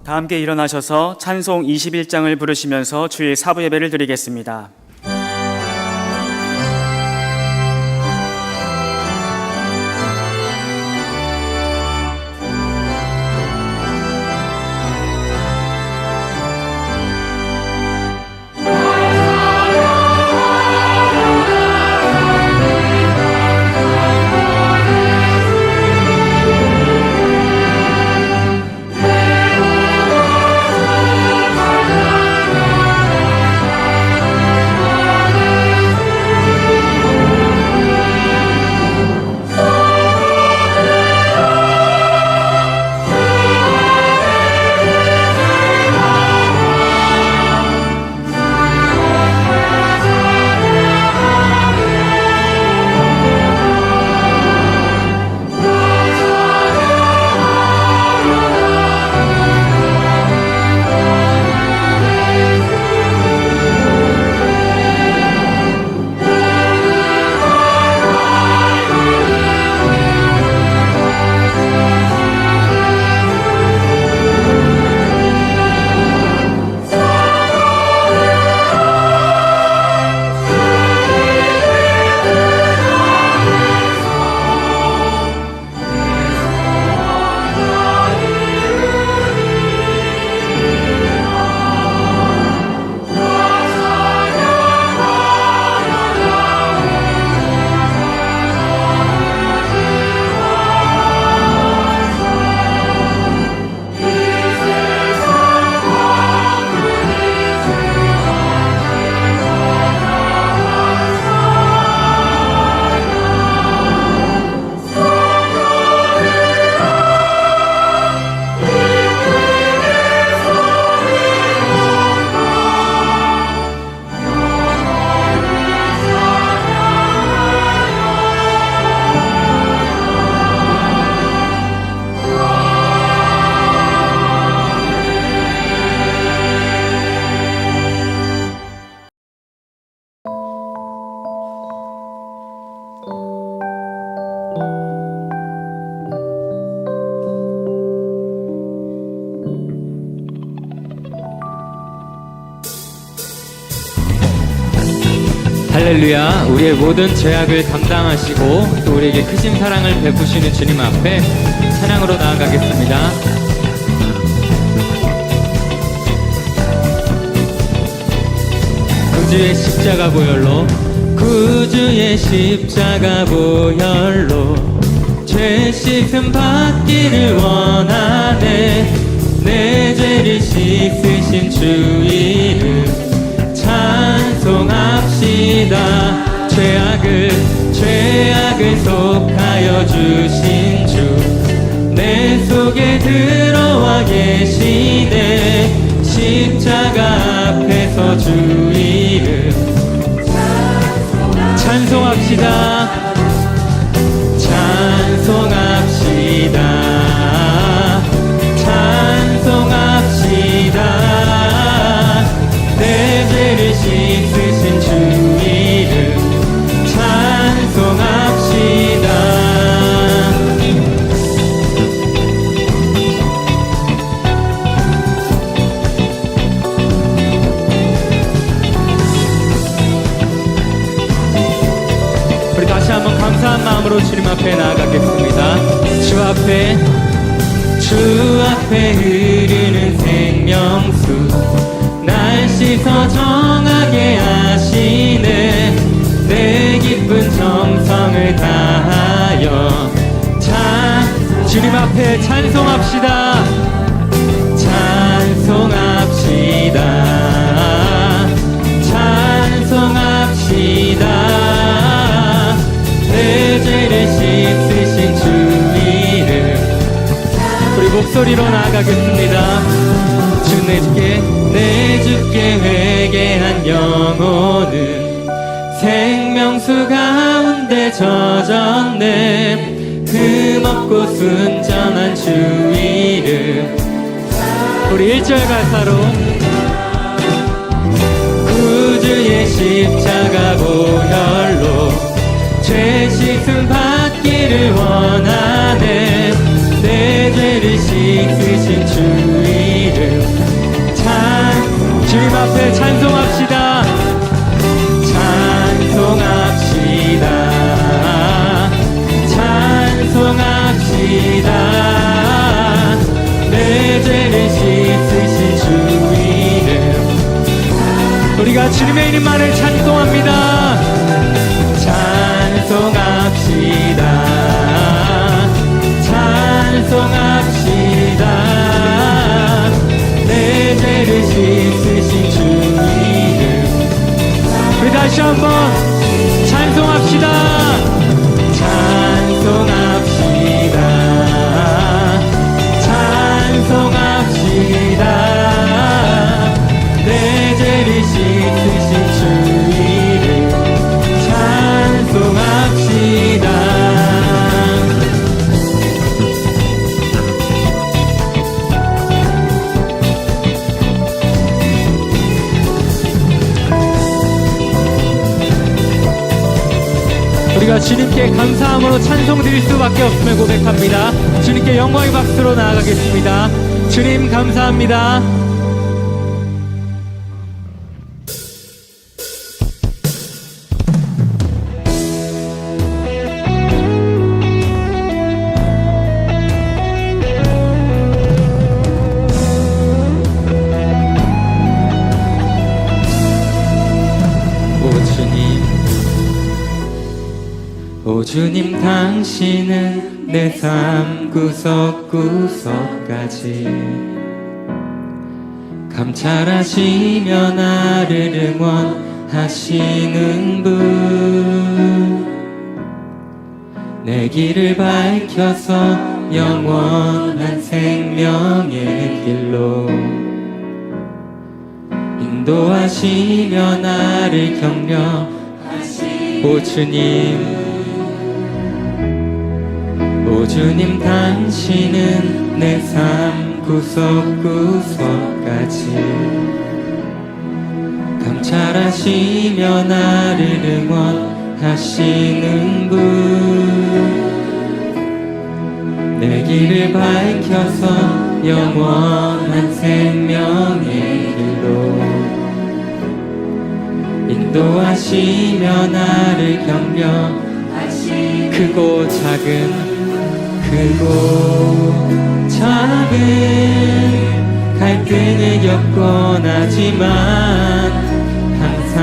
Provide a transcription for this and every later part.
다 함께 일어나셔서 찬송 21장을 부르시면서 주일 사부 예배를 드리겠습니다. 할렐루야. 우리의 모든 죄악을 담당하시고 또 우리에게 크신 사랑을 베푸시는 주님 앞에 찬양으로 나아가겠습니다. 구주의 십자가 보혈로, 구주의 십자가 보혈로 죄 씻음 받기를 원하네. 내 죄를 씻으신 주 이름 찬송합시다. 죄악을 속하여 주신 주 내 속에 들어와 계시네. 십자가 앞에서 주 이름 찬송합시다. 찬송합시다. 찬송합시다. 내 죄를 씻으신 주 이름 찬송합시다. 우리 다시 한번 감사한 마음으로 주님 앞에 나아가겠습니다. 주 앞에 흐르는 생명수 날 씻어 정하게 하시네. 내 기쁜 정성을 다하여 주님 앞에 찬송합시다. 찬송합시다. 찬송합시다. 내 죄를 씻으신 주 이름 우리 목소리로 나아가겠습니다. 주 내 주께 회개한 영혼은 생명수 가운데 젖었네. 흠없고 순전한 주 이름 우리 1절 가사로 구주의 십자가 보혈로 죄 씻음 받기를 원하네. 내 죄를 씻으신 주 이름 주님 앞에 찬송합시다. 찬송합시다. 찬송합시다. 내 죄를 씻으신 주 이름. 우리가 주님의 이름만을 찬송합니다. 찬송합시다. 찬송합시다. 내 죄를 씻으신 주 이름. 우리 다시 한번 찬송합시다. 찬송합시다. 찬송합시다. 내 죄를 씻으신 주 이름 찬송합시다. 우리가 주님께 감사함으로 찬송 드릴 수밖에 없음을 고백합니다. 주님께 영광의 박수로 나아가겠습니다. 주님 감사합니다. 오 주님 당신은 내 삶 구석구석까지 감찰하시며 나를 응원하시는 분 내 길을 밝혀서 영원한 생명의 길로 인도하시며 나를 격려하시는 오 주님 오 주님 당신은 내 삶 구석구석까지 감찰하시며 나를 응원하시는 분 내 길을 밝혀서 영원한 생명의 길로 인도하시며 나를 격려하시는 크고 작은 크고 작은 갈등을 겪곤 하지만 항상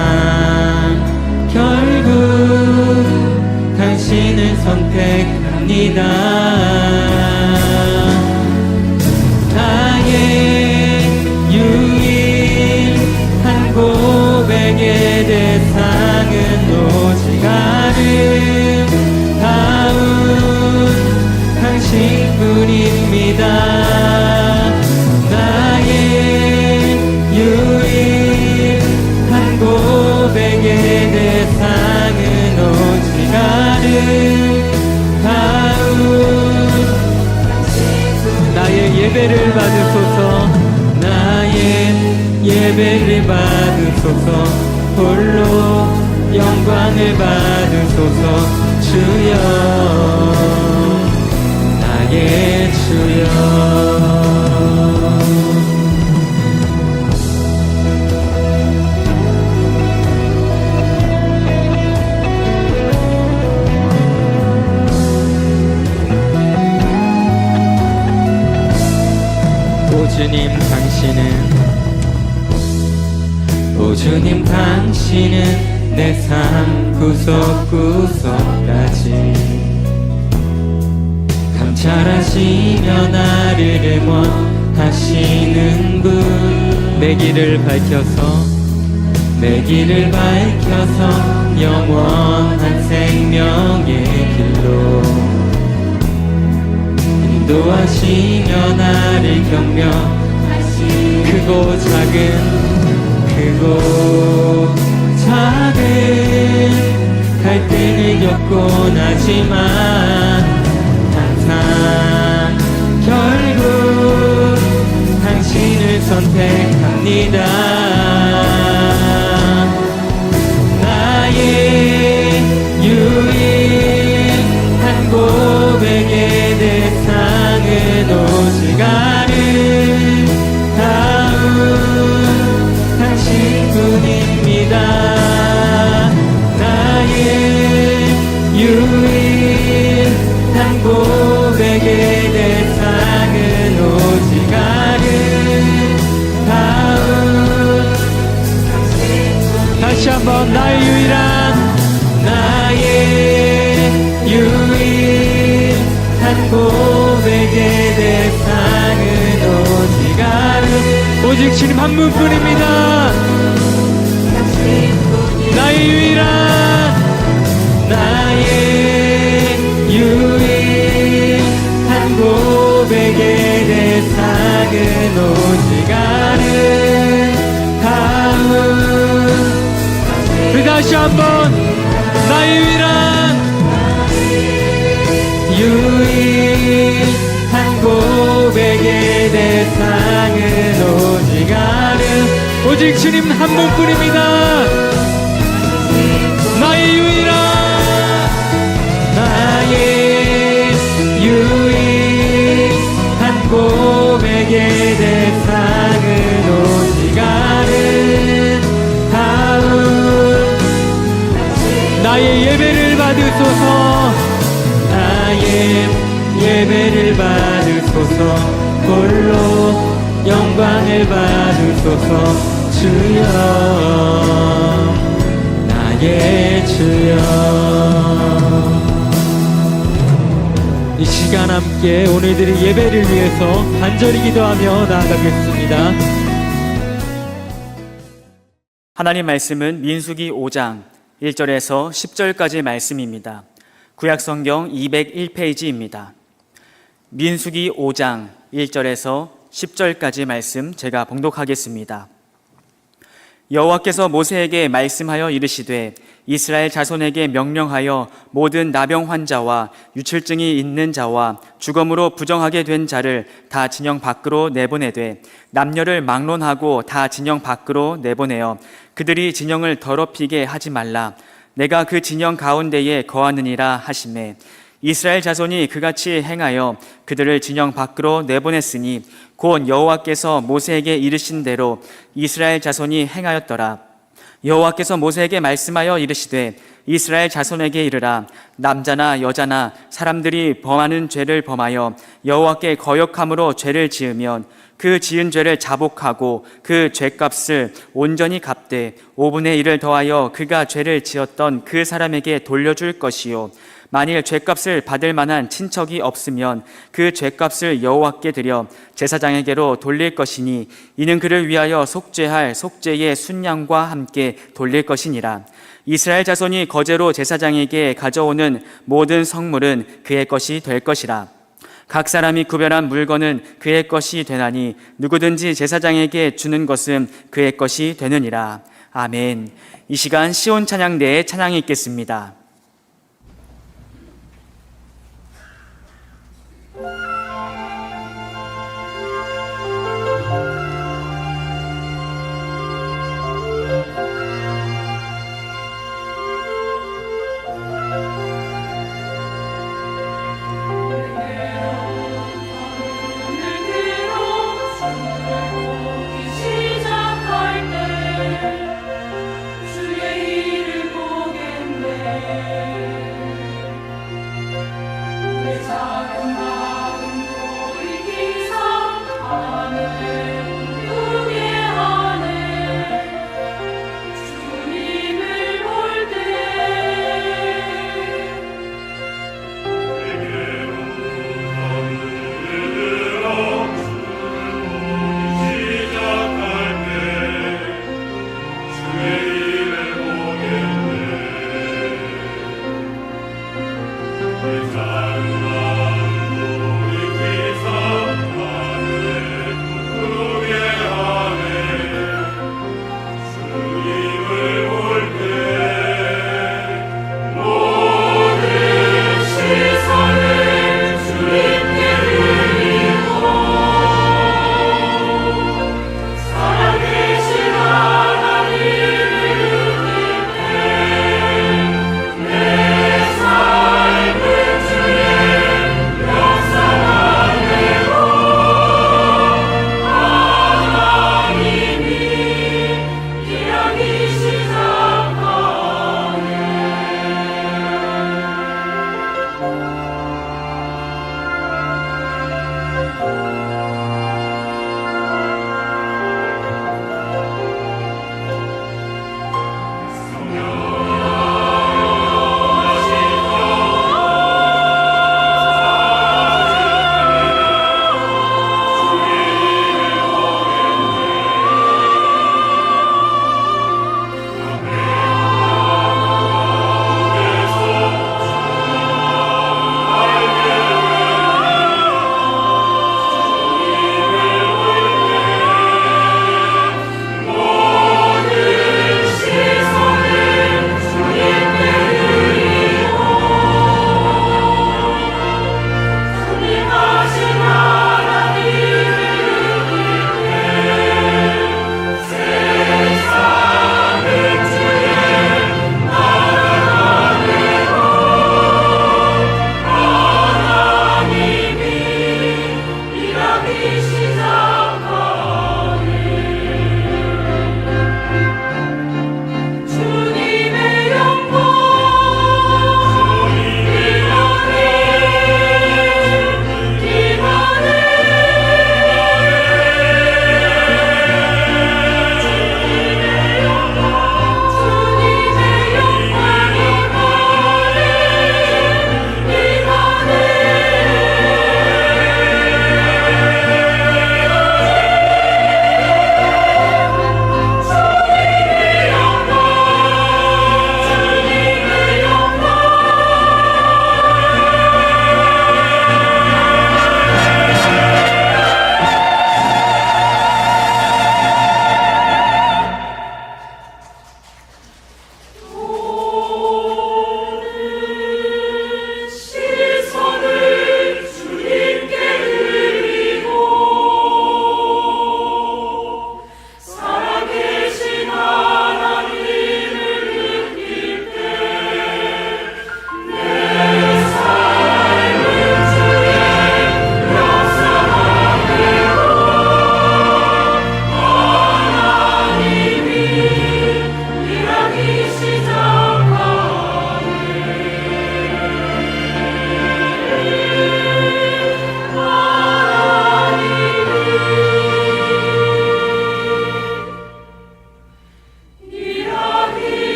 결국 당신을 선택합니다. 나의 유일한 고백의 대상은 오직 아름다운 당신뿐입니다. 나의 유일한 고백의 대상은 오직 아름다운 나의 예배를 받으소서. 나의 예배를 받으소서. 홀로 영광을 받으소서. 주여 나의 주여. 오 주님 당신은 내 삶 구석구석까지 감찰하시며 나를 응원하시는 분 내 길을 밝혀서 영원한 생명의 길로 인도하시며 나를 격려하시는 크고 작은 갈등을 겪곤 하지만 항상 결국 당신을 선택합니다. 나의 유일한 고백의 대상은 오직 아름다운 나의 유일한 고백의 대상은 오직 아름다운 다시 한번 나의 유일한 고백의 대상은 오직 주님 한 분뿐입니다. 나의 유일한 고백의 대상은 오직 아름다운 우리 다시 한번 나의 유일한 고백의 대상은 오직 주님 한 분뿐입니다. 나의 유일한 고백의 대상은 오직 아름다운 나의 예배를 받으소서 나의 예배를 받으소서 홀로 영광을 받으소서 주여 나의 주여 이 시간 함께 오늘들의 예배를 위해서 간절히 기도하며 나아가겠습니다. 하나님 말씀은 민수기 5장 1절에서 10절까지 말씀입니다. 구약성경 201페이지입니다. 민수기 5장 1절에서 10절까지 말씀 제가 봉독하겠습니다. 여호와께서 모세에게 말씀하여 이르시되 이스라엘 자손에게 명령하여 모든 나병 환자와 유출증이 있는 자와 주검으로 부정하게 된 자를 다 진영 밖으로 내보내되 남녀를 막론하고 다 진영 밖으로 내보내어 그들이 진영을 더럽히게 하지 말라. 내가 그 진영 가운데에 거하느니라 하시매 이스라엘 자손이 그같이 행하여 그들을 진영 밖으로 내보냈으니 곧 여호와께서 모세에게 이르신 대로 이스라엘 자손이 행하였더라. 여호와께서 모세에게 말씀하여 이르시되 이스라엘 자손에게 이르라. 남자나 여자나 사람들이 범하는 죄를 범하여 여호와께 거역함으로 죄를 지으면 그 지은 죄를 자복하고 그 죄값을 온전히 갚되 5분의 1을 더하여 그가 죄를 지었던 그 사람에게 돌려줄 것이요 만일 죄값을 받을 만한 친척이 없으면 그 죄값을 여호와께 드려 제사장에게로 돌릴 것이니 이는 그를 위하여 속죄할 속죄의 순양과 함께 돌릴 것이니라. 이스라엘 자손이 거제로 제사장에게 가져오는 모든 성물은 그의 것이 될 것이라. 각 사람이 구별한 물건은 그의 것이 되나니 누구든지 제사장에게 주는 것은 그의 것이 되느니라. 아멘. 이 시간 시온 찬양대에 찬양이 있겠습니다. 주의 일을 보겠네.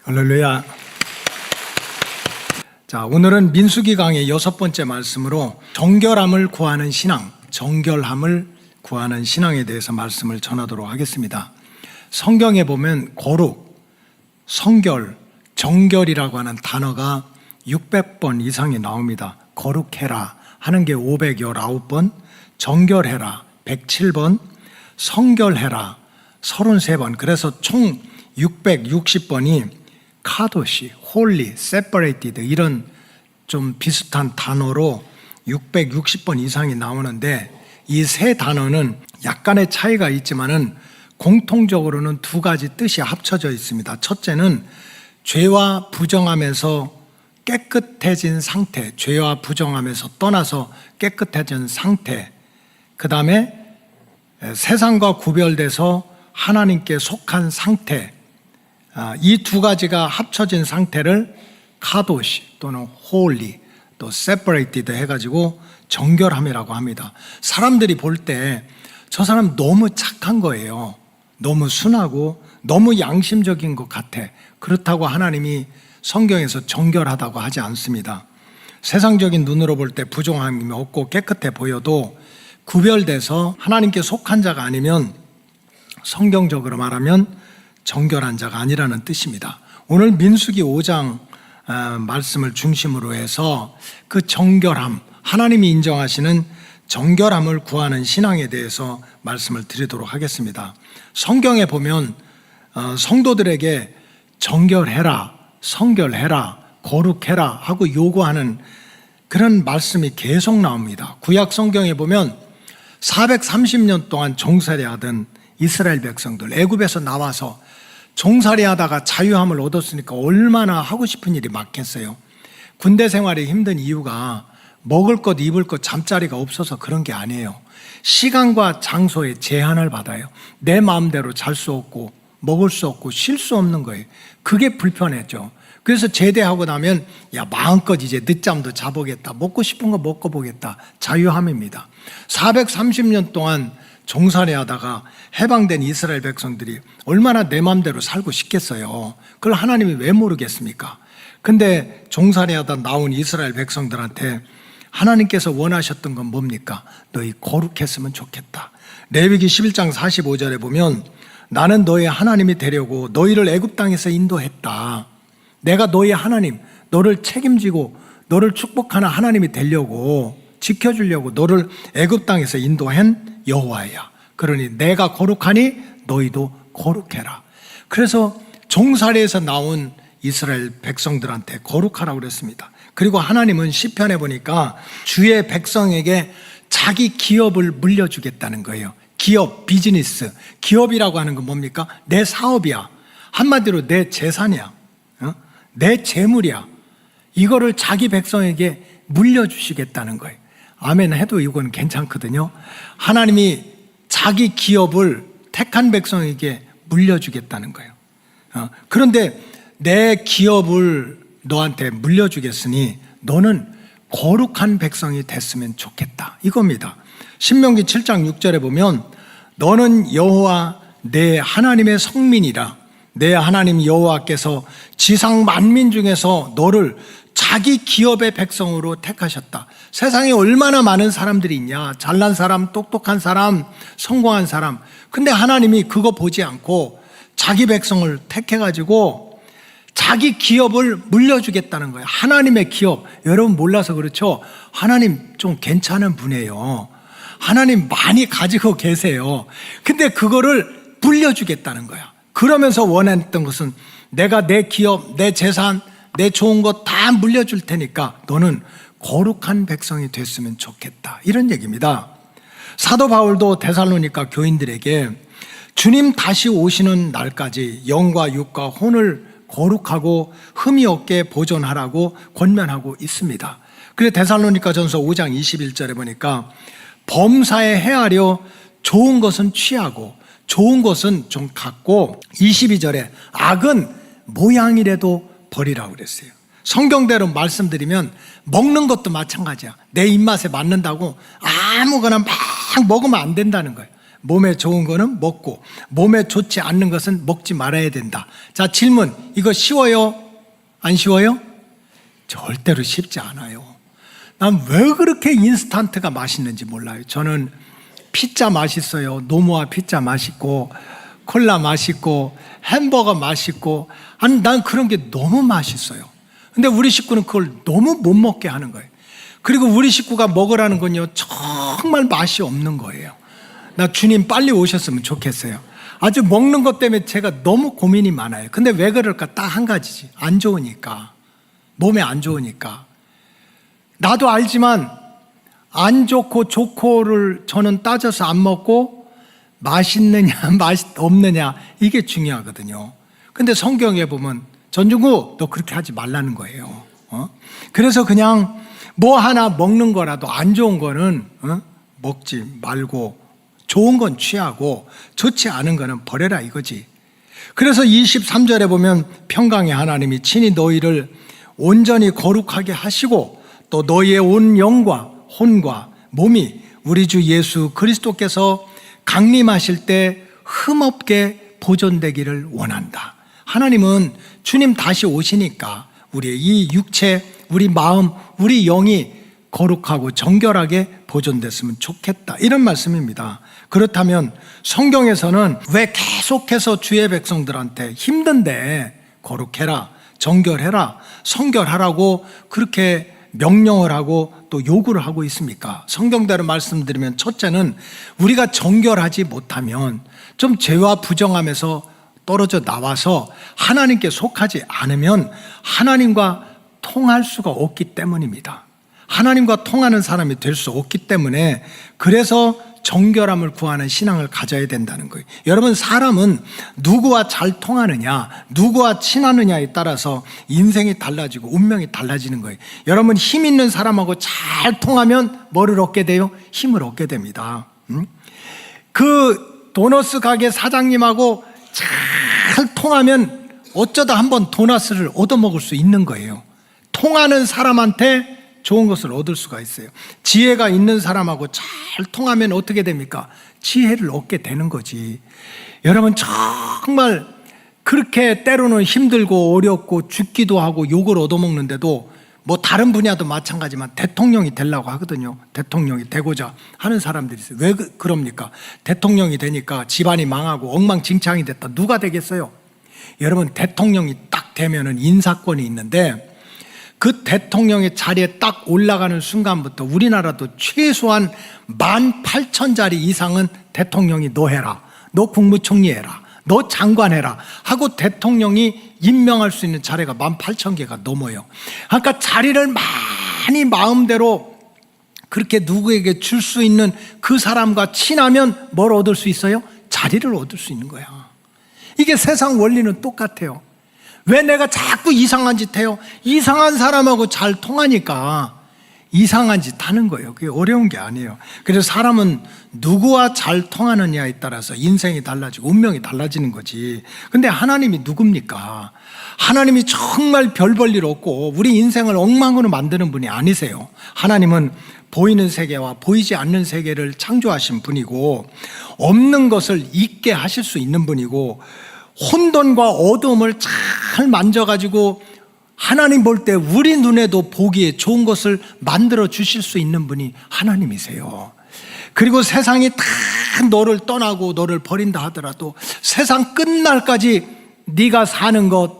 할렐루야. 자, 오늘은 민수기 강의 6번째 말씀으로 정결함을 구하는 신앙, 정결함을 구하는 신앙에 대해서 말씀을 전하도록 하겠습니다. 성경에 보면 거룩, 성결, 정결이라고 하는 단어가 600번 이상이 나옵니다. 거룩해라 하는 게 519번, 정결해라 107번, 성결해라 33번. 그래서 총 660번이 카도시, 홀리, 세퍼레이티드 이런 좀 비슷한 단어로 660번 이상이 나오는데, 이 세 단어는 약간의 차이가 있지만은 공통적으로는 두 가지 뜻이 합쳐져 있습니다. 첫째는 죄와 부정함에서 깨끗해진 상태, 죄와 부정함에서 떠나서 깨끗해진 상태, 그 다음에 세상과 구별돼서 하나님께 속한 상태, 이 두 가지가 합쳐진 상태를 카도시 또는 홀리 또 세퍼레이티드 해가지고 정결함이라고 합니다. 사람들이 볼 때 저 사람 너무 착한 거예요. 너무 순하고 너무 양심적인 것 같아. 그렇다고 하나님이 성경에서 정결하다고 하지 않습니다. 세상적인 눈으로 볼 때 부정함이 없고 깨끗해 보여도 구별돼서 하나님께 속한 자가 아니면 성경적으로 말하면 정결한 자가 아니라는 뜻입니다. 오늘 민수기 5장 말씀을 중심으로 해서 그 정결함, 하나님이 인정하시는 정결함을 구하는 신앙에 대해서 말씀을 드리도록 하겠습니다. 성경에 보면 성도들에게 정결해라, 성결해라, 거룩해라 하고 요구하는 그런 말씀이 계속 나옵니다. 구약 성경에 보면 430년 동안 종살이 하던 이스라엘 백성들, 애굽에서 나와서 종살이 하다가 자유함을 얻었으니까 얼마나 하고 싶은 일이 많겠어요. 군대 생활이 힘든 이유가 먹을 것, 입을 것, 잠자리가 없어서 그런 게 아니에요. 시간과 장소에 제한을 받아요. 내 마음대로 잘 수 없고 먹을 수 없고 쉴 수 없는 거예요. 그게 불편했죠. 그래서 제대하고 나면 야, 마음껏 이제 늦잠도 자보겠다, 먹고 싶은 거 먹고 보겠다, 자유함입니다. 430년 동안 종살이 하다가 해방된 이스라엘 백성들이 얼마나 내 마음대로 살고 싶겠어요. 그걸 하나님이 왜 모르겠습니까? 근데 종살이 하다 나온 이스라엘 백성들한테 하나님께서 원하셨던 건 뭡니까? 너희 거룩했으면 좋겠다. 레위기 11장 45절에 보면 나는 너희 하나님이 되려고 너희를 애굽 땅에서 인도했다. 내가 너희 하나님, 너를 책임지고 너를 축복하는 하나님이 되려고, 지켜주려고 너를 애굽 땅에서 인도한 여호와야. 그러니 내가 거룩하니 너희도 거룩해라. 그래서 종살이에서 나온 이스라엘 백성들한테 거룩하라고 그랬습니다. 그리고 하나님은 시편에 보니까 주의 백성에게 자기 기업을 물려주겠다는 거예요. 기업, 비즈니스. 기업이라고 하는 건 뭡니까? 내 사업이야. 한마디로 내 재산이야. 내 재물이야. 이거를 자기 백성에게 물려주시겠다는 거예요. 아멘 해도 이건 괜찮거든요. 하나님이 자기 기업을 택한 백성에게 물려주겠다는 거예요. 그런데 내 기업을 너한테 물려주겠으니 너는 거룩한 백성이 됐으면 좋겠다, 이겁니다. 신명기 7장 6절에 보면 너는 여호와 내 하나님의 성민이라. 내 하나님 여호와께서 지상 만민 중에서 너를 자기 기업의 백성으로 택하셨다. 세상에 얼마나 많은 사람들이 있냐. 잘난 사람, 똑똑한 사람, 성공한 사람. 근데 하나님이 그거 보지 않고 자기 백성을 택해가지고 자기 기업을 물려주겠다는 거예요. 하나님의 기업. 여러분 몰라서 그렇죠? 하나님 좀 괜찮은 분이에요. 하나님 많이 가지고 계세요. 근데 그거를 물려주겠다는 거야. 그러면서 원했던 것은 내가 내 기업, 내 재산, 내 좋은 것 다 물려줄 테니까 너는 거룩한 백성이 됐으면 좋겠다, 이런 얘기입니다. 사도 바울도 데살로니가 교인들에게 주님 다시 오시는 날까지 영과 육과 혼을 거룩하고 흠이 없게 보존하라고 권면하고 있습니다. 그래서 데살로니가전서 5장 21절에 보니까 범사에 헤아려 좋은 것은 취하고 좋은 것은 좀 갖고, 22절에 악은 모양이라도 버리라고 그랬어요. 성경대로 말씀드리면 먹는 것도 마찬가지야. 내 입맛에 맞는다고 아무거나 막 먹으면 안 된다는 거예요. 몸에 좋은 거는 먹고 몸에 좋지 않는 것은 먹지 말아야 된다. 자, 질문. 이거 쉬워요? 안 쉬워요? 절대로 쉽지 않아요. 난 왜 그렇게 인스턴트가 맛있는지 몰라요. 저는 피자 맛있어요. 노모아 피자 맛있고 콜라 맛있고 햄버거 맛있고, 아니 난 그런 게 너무 맛있어요. 근데 우리 식구는 그걸 너무 못 먹게 하는 거예요. 그리고 우리 식구가 먹으라는 건요, 정말 맛이 없는 거예요. 나 주님 빨리 오셨으면 좋겠어요. 아주 먹는 것 때문에 제가 너무 고민이 많아요. 근데 왜 그럴까? 딱 한 가지지. 안 좋으니까. 몸에 안 좋으니까. 나도 알지만 안 좋고 좋고를 저는 따져서 안 먹고 맛있느냐 맛 없느냐 이게 중요하거든요. 근데 성경에 보면 전중구 너 그렇게 하지 말라는 거예요. 그래서 그냥 뭐 하나 먹는 거라도 안 좋은 거는 먹지 말고 좋은 건 취하고 좋지 않은 거는 버려라 이거지. 그래서 23절에 보면 평강의 하나님이 친히 너희를 온전히 거룩하게 하시고 또 너희의 온 영과 혼과 몸이 우리 주 예수 그리스도께서 강림하실 때 흠없게 보존되기를 원한다. 하나님은 주님 다시 오시니까 우리의 이 육체, 우리 마음, 우리 영이 거룩하고 정결하게 보존됐으면 좋겠다, 이런 말씀입니다. 그렇다면 성경에서는 왜 계속해서 주의 백성들한테 힘든데 거룩해라, 정결해라, 성결하라고 그렇게 명령을 하고 또 요구를 하고 있습니까? 성경대로 말씀드리면, 첫째는 우리가 정결하지 못하면 좀 죄와 부정함에서 떨어져 나와서 하나님께 속하지 않으면 하나님과 통할 수가 없기 때문입니다. 하나님과 통하는 사람이 될 수 없기 때문에, 그래서 정결함을 구하는 신앙을 가져야 된다는 거예요. 여러분, 사람은 누구와 잘 통하느냐, 누구와 친하느냐에 따라서 인생이 달라지고 운명이 달라지는 거예요. 여러분, 힘 있는 사람하고 잘 통하면 뭐를 얻게 돼요? 힘을 얻게 됩니다. 그 도너스 가게 사장님하고 잘 통하면 어쩌다 한번 도너스를 얻어먹을 수 있는 거예요. 통하는 사람한테 좋은 것을 얻을 수가 있어요. 지혜가 있는 사람하고 잘 통하면 어떻게 됩니까? 지혜를 얻게 되는 거지. 여러분, 정말 그렇게 때로는 힘들고 어렵고 죽기도 하고 욕을 얻어먹는데도, 뭐 다른 분야도 마찬가지지만 대통령이 되려고 하거든요. 대통령이 되고자 하는 사람들이 있어요. 왜 그럽니까? 대통령이 되니까 집안이 망하고 엉망진창이 됐다. 누가 되겠어요? 여러분, 대통령이 딱 되면은 인사권이 있는데, 그 대통령의 자리에 딱 올라가는 순간부터 우리나라도 최소한 18,000자리 이상은 대통령이 너 해라, 너 국무총리 해라, 너 장관 해라 하고 대통령이 임명할 수 있는 자리가 18,000개가 넘어요. 그러니까 자리를 많이 마음대로 그렇게 누구에게 줄 수 있는 그 사람과 친하면 뭘 얻을 수 있어요? 자리를 얻을 수 있는 거야. 이게 세상 원리는 똑같아요. 왜 내가 자꾸 이상한 짓 해요? 이상한 사람하고 잘 통하니까 이상한 짓 하는 거예요. 그게 어려운 게 아니에요. 그래서 사람은 누구와 잘 통하느냐에 따라서 인생이 달라지고 운명이 달라지는 거지. 근데 하나님이 누굽니까? 하나님이 정말 별 볼 일 없고 우리 인생을 엉망으로 만드는 분이 아니세요. 하나님은 보이는 세계와 보이지 않는 세계를 창조하신 분이고, 없는 것을 있게 하실 수 있는 분이고, 혼돈과 어두움을 잘 만져가지고 하나님 볼 때 우리 눈에도 보기에 좋은 것을 만들어 주실 수 있는 분이 하나님이세요. 그리고 세상이 다 너를 떠나고 너를 버린다 하더라도 세상 끝날까지 네가 사는 것,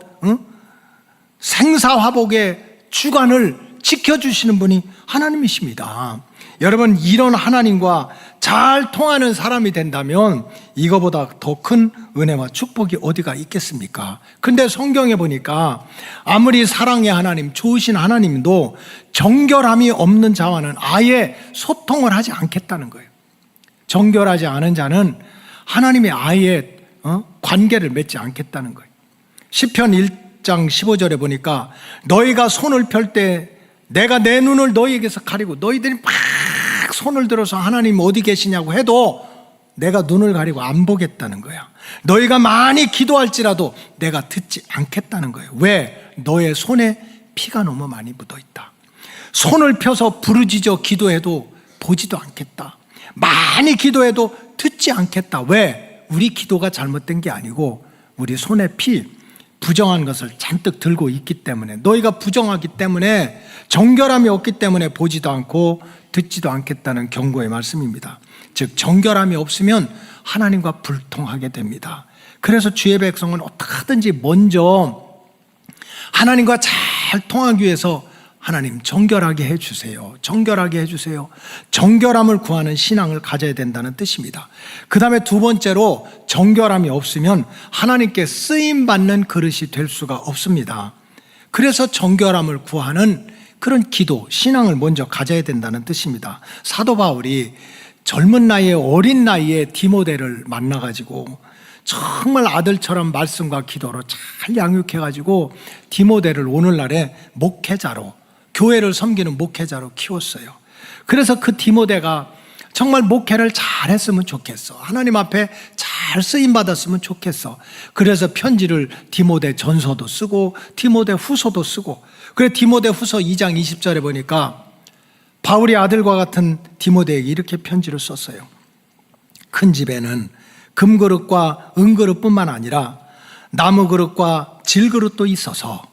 생사화복의 주관을 지켜주시는 분이 하나님이십니다. 여러분, 이런 하나님과 잘 통하는 사람이 된다면 이거보다 더 큰 은혜와 축복이 어디가 있겠습니까? 근데 성경에 보니까 아무리 사랑의 하나님, 좋으신 하나님도 정결함이 없는 자와는 아예 소통을 하지 않겠다는 거예요. 정결하지 않은 자는 하나님이 아예 관계를 맺지 않겠다는 거예요. 시편 1장 15절에 보니까 너희가 손을 펼 때 내가 내 눈을 너희에게서 가리고, 너희들이 막 손을 들어서 하나님 어디 계시냐고 해도 내가 눈을 가리고 안 보겠다는 거야. 너희가 많이 기도할지라도 내가 듣지 않겠다는 거예요. 왜? 너의 손에 피가 너무 많이 묻어 있다. 손을 펴서 부르짖어 기도해도 보지도 않겠다. 많이 기도해도 듣지 않겠다. 왜? 우리 기도가 잘못된 게 아니고 우리 손에 부정한 것을 잔뜩 들고 있기 때문에, 너희가 부정하기 때문에, 정결함이 없기 때문에 보지도 않고 듣지도 않겠다는 경고의 말씀입니다. 즉 정결함이 없으면 하나님과 불통하게 됩니다. 그래서 주의 백성은 어떻게든지 먼저 하나님과 잘 통하기 위해서 하나님 정결하게 해주세요. 정결하게 해주세요. 정결함을 구하는 신앙을 가져야 된다는 뜻입니다. 그 다음에 두 번째로, 정결함이 없으면 하나님께 쓰임받는 그릇이 될 수가 없습니다. 그래서 정결함을 구하는 그런 기도, 신앙을 먼저 가져야 된다는 뜻입니다. 사도 바울이 젊은 나이에, 어린 나이에 디모데를 만나가지고 정말 아들처럼 말씀과 기도로 잘 양육해가지고 디모데를 오늘날의 목회자로, 교회를 섬기는 목회자로 키웠어요. 그래서 그 디모데가 정말 목회를 잘했으면 좋겠어. 하나님 앞에 잘 쓰임받았으면 좋겠어. 그래서 편지를 디모데 전서도 쓰고 디모데 후서도 쓰고, 그래 디모데 후서 2장 20절에 보니까 바울이 아들과 같은 디모데에게 이렇게 편지를 썼어요. 큰 집에는 금그릇과 은그릇뿐만 아니라 나무그릇과 질그릇도 있어서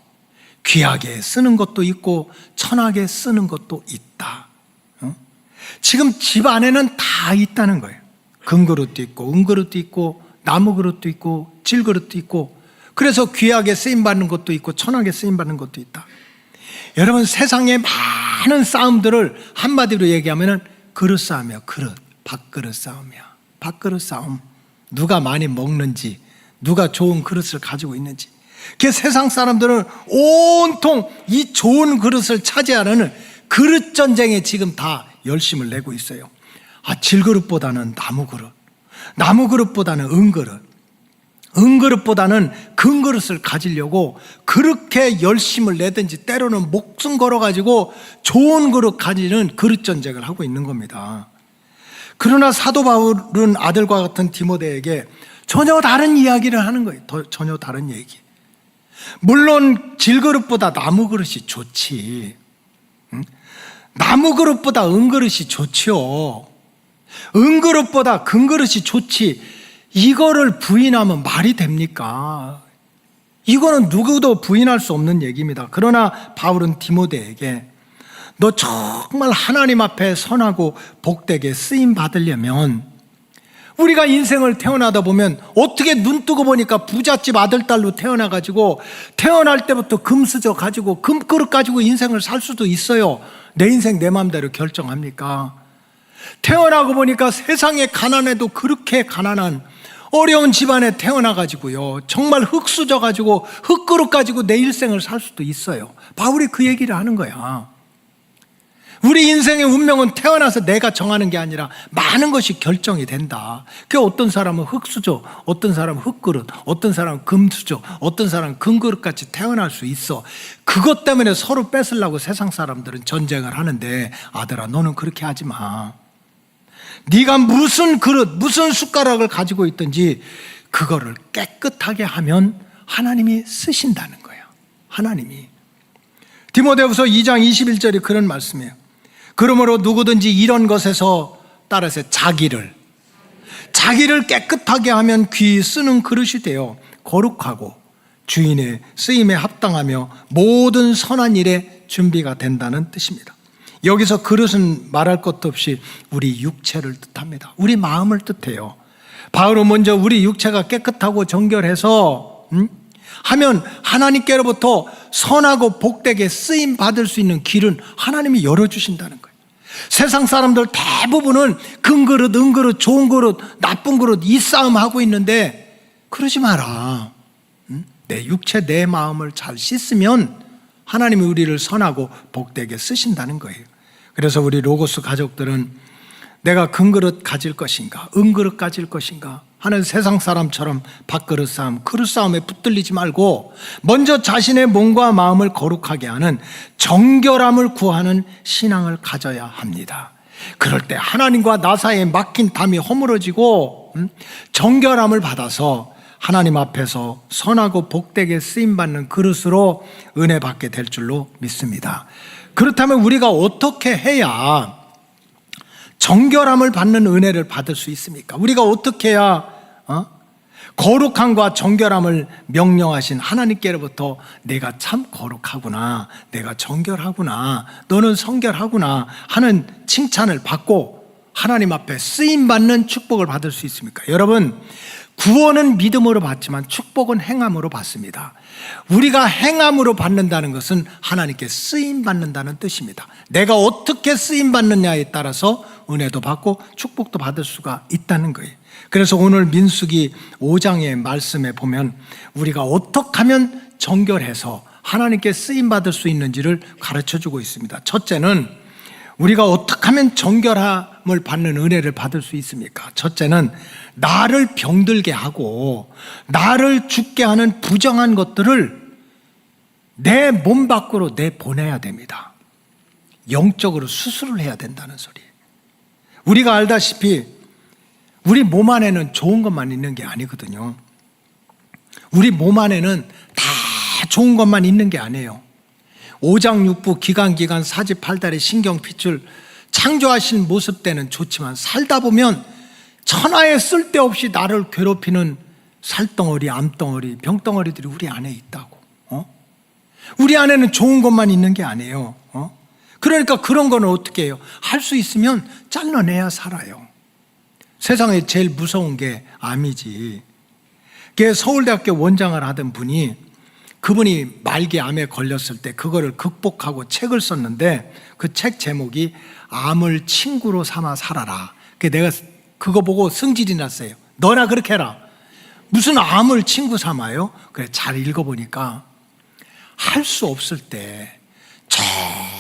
귀하게 쓰는 것도 있고 천하게 쓰는 것도 있다. 지금 집 안에는 다 있다는 거예요. 금그릇도 있고 은그릇도 있고 나무그릇도 있고 질그릇도 있고, 그래서 귀하게 쓰임받는 것도 있고 천하게 쓰임받는 것도 있다. 여러분, 세상의 많은 싸움들을 한마디로 얘기하면 그릇 싸움이야. 그릇, 밥그릇 싸움이야. 밥그릇 싸움. 누가 많이 먹는지, 누가 좋은 그릇을 가지고 있는지. 그 세상 사람들은 온통 이 좋은 그릇을 차지하는 그릇 전쟁에 지금 다 열심을 내고 있어요. 질그릇보다는 나무그릇, 나무그릇보다는 은그릇, 은그릇보다는 금그릇을 가지려고 그렇게 열심을 내든지 때로는 목숨 걸어가지고 좋은 그릇 가지는 그릇 전쟁을 하고 있는 겁니다. 그러나 사도 바울은 아들과 같은 디모데에게 전혀 다른 이야기를 하는 거예요. 전혀 다른 얘기. 물론 질그릇보다 나무그릇이 좋지. 나무그릇보다 은그릇이 좋죠. 은그릇보다 금그릇이 좋지. 이거를 부인하면 말이 됩니까? 이거는 누구도 부인할 수 없는 얘기입니다. 그러나 바울은 디모데에게 너 정말 하나님 앞에 선하고 복되게 쓰임 받으려면, 우리가 인생을 태어나다 보면 어떻게 눈 뜨고 보니까 부잣집 아들딸로 태어나가지고 태어날 때부터 금수저 가지고 금그릇 가지고 인생을 살 수도 있어요. 내 인생 내 마음대로 결정합니까? 태어나고 보니까 세상에 가난해도 그렇게 가난한 어려운 집안에 태어나가지고요, 정말 흙수저 가지고 흙그릇 가지고 내 일생을 살 수도 있어요. 바울이 그 얘기를 하는 거야. 우리 인생의 운명은 태어나서 내가 정하는 게 아니라 많은 것이 결정이 된다. 그 어떤 사람은 흙수저, 어떤 사람은 흙그릇, 어떤 사람은 금수저, 어떤 사람은 금그릇같이 태어날 수 있어. 그것 때문에 서로 뺏으려고 세상 사람들은 전쟁을 하는데, 아들아 너는 그렇게 하지 마. 네가 무슨 그릇, 무슨 숟가락을 가지고 있든지 그거를 깨끗하게 하면 하나님이 쓰신다는 거예요. 하나님이. 디모데후서 2장 21절이 그런 말씀이에요. 그러므로 누구든지 이런 것에서 따라서 자기를 깨끗하게 하면 귀 쓰는 그릇이 되어 거룩하고 주인의 쓰임에 합당하며 모든 선한 일에 준비가 된다는 뜻입니다. 여기서 그릇은 말할 것도 없이 우리 육체를 뜻합니다. 우리 마음을 뜻해요. 바울은 먼저 우리 육체가 깨끗하고 정결해서 하면 하나님께로부터 선하고 복되게 쓰임 받을 수 있는 길은 하나님이 열어주신다는 거예요. 세상 사람들 대부분은 금그릇, 은그릇, 좋은 그릇, 나쁜 그릇 이 싸움 하고 있는데 그러지 마라. 내 육체, 내 마음을 잘 씻으면 하나님이 우리를 선하고 복되게 쓰신다는 거예요. 그래서 우리 로고스 가족들은 내가 금그릇 가질 것인가, 은그릇 가질 것인가 하는 세상 사람처럼 밥그릇 싸움, 그릇 싸움에 붙들리지 말고 먼저 자신의 몸과 마음을 거룩하게 하는 정결함을 구하는 신앙을 가져야 합니다. 그럴 때 하나님과 나 사이에 막힌 담이 허물어지고 정결함을 받아서 하나님 앞에서 선하고 복되게 쓰임받는 그릇으로 은혜 받게 될 줄로 믿습니다. 그렇다면 우리가 어떻게 해야 정결함을 받는 은혜를 받을 수 있습니까? 우리가 어떻게 해야 거룩함과 정결함을 명령하신 하나님께로부터 내가 참 거룩하구나, 내가 정결하구나, 너는 성결하구나 하는 칭찬을 받고 하나님 앞에 쓰임받는 축복을 받을 수 있습니까? 여러분, 구원은 믿음으로 받지만 축복은 행함으로 받습니다. 우리가 행함으로 받는다는 것은 하나님께 쓰임받는다는 뜻입니다. 내가 어떻게 쓰임받느냐에 따라서 은혜도 받고 축복도 받을 수가 있다는 거예요. 그래서 오늘 민수기 5장의 말씀에 보면 우리가 어떻게 하면 정결해서 하나님께 쓰임받을 수 있는지를 가르쳐주고 있습니다. 첫째는 우리가 어떻게 하면 정결함을 받는 은혜를 받을 수 있습니까? 첫째는 나를 병들게 하고 나를 죽게 하는 부정한 것들을 내 몸 밖으로 내보내야 됩니다. 영적으로 수술을 해야 된다는 소리예요. 우리가 알다시피 우리 몸 안에는 좋은 것만 있는 게 아니거든요. 우리 몸 안에는 다 좋은 것만 있는 게 아니에요. 오장육부, 기관기관, 사지팔다리, 신경핏줄 창조하신 모습 때는 좋지만 살다 보면 천하에 쓸데없이 나를 괴롭히는 살덩어리, 암덩어리, 병덩어리들이 우리 안에 있다고. 우리 안에는 좋은 것만 있는 게 아니에요. 그러니까 그런 거는 어떻게 해요? 할 수 있으면 잘라내야 살아요. 세상에 제일 무서운 게 암이지. 서울대학교 원장을 하던 분이, 그분이 말기 암에 걸렸을 때 그거를 극복하고 책을 썼는데 그 책 제목이 암을 친구로 삼아 살아라. 내가 그거 보고 승질이 났어요. 너나 그렇게 해라. 무슨 암을 친구 삼아요? 그래, 잘 읽어보니까 할 수 없을 때,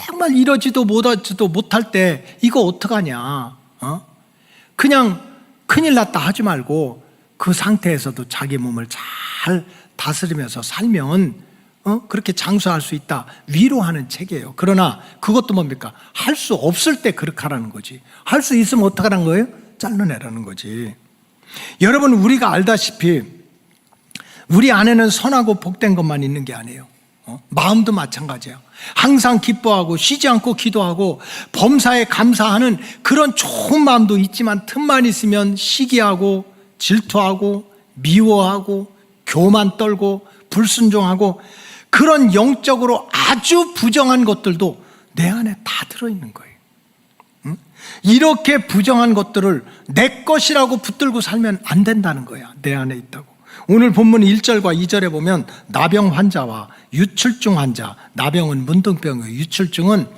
정말 이러지도 못하지도 못할 때 이거 어떡하냐. 그냥 큰일 났다 하지 말고 그 상태에서도 자기 몸을 잘 다스리면서 살면 그렇게 장수할 수 있다, 위로하는 책이에요. 그러나 그것도 뭡니까? 할 수 없을 때 그렇게 하라는 거지. 할 수 있으면 어떡하라는 거예요? 잘라내라는 거지. 여러분, 우리가 알다시피 우리 안에는 선하고 복된 것만 있는 게 아니에요. 마음도 마찬가지예요. 항상 기뻐하고 쉬지 않고 기도하고 범사에 감사하는 그런 좋은 마음도 있지만 틈만 있으면 시기하고 질투하고 미워하고 교만 떨고 불순종하고 그런 영적으로 아주 부정한 것들도 내 안에 다 들어있는 거예요. 이렇게 부정한 것들을 내 것이라고 붙들고 살면 안 된다는 거야. 내 안에 있다고. 오늘 본문 1절과 2절에 보면 나병 환자와 유출증 환자, 나병은 문둥병이에요. 유출증은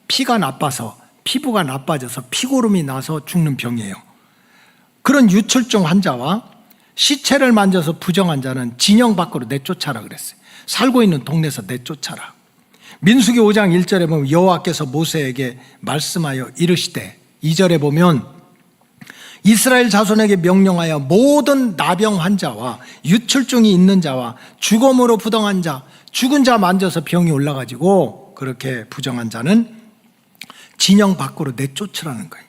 피가 나빠서, 피부가 나빠져서 피고름이 나서 죽는 병이에요. 그런 유출증 환자와 시체를 만져서 부정한 자는 진영 밖으로 내쫓아라 그랬어요. 살고 있는 동네에서 내쫓아라. 민수기 5장 1절에 보면 여호와께서 모세에게 말씀하여 이르시되, 2절에 보면 이스라엘 자손에게 명령하여 모든 나병 환자와 유출증이 있는 자와 죽음으로 부정한 자, 죽은 자 만져서 병이 올라가지고 그렇게 부정한 자는 진영 밖으로 내쫓으라는 거예요.